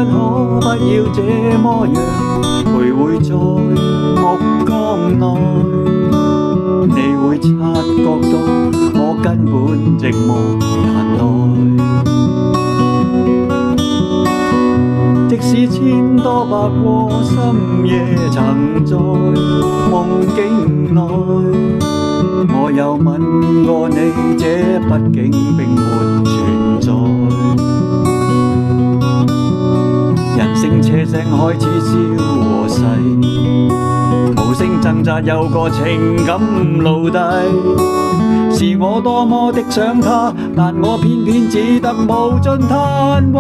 可不要這麼樣徘徊在目光內，你會察覺到我根本寂寞難耐。即使千多百個深夜曾在夢境內，我有問過你，這畢竟並沒存在。人聲車聲開始消和逝，無聲掙扎有個情感奴隸，是我多麼的想他，但我偏偏只得無盡嘆謂。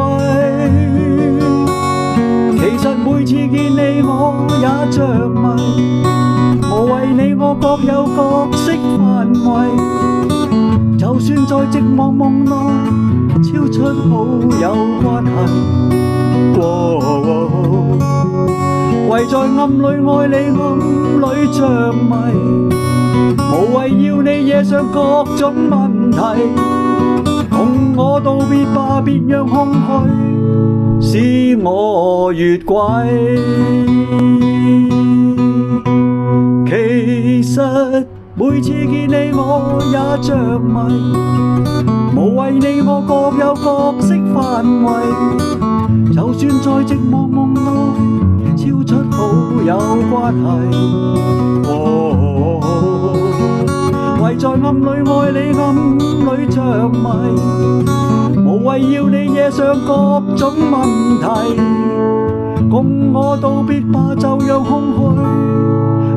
其實每次見你我也着迷，無謂你我各有角色範圍，就算在寂寞夢內超出好友關係。唯在暗裏愛你，暗裏着迷，無謂要你惹上各種問題，同我道別吧，別讓空虛使我越軌。其實每次見你我也着迷，無謂你我各有角色範圍，就算在寂寞夢內超出好友關係。唯在暗裏愛你，暗裏着迷，無謂要你惹上各種問題，共我道別吧，就讓空虛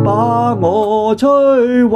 把我摧毀。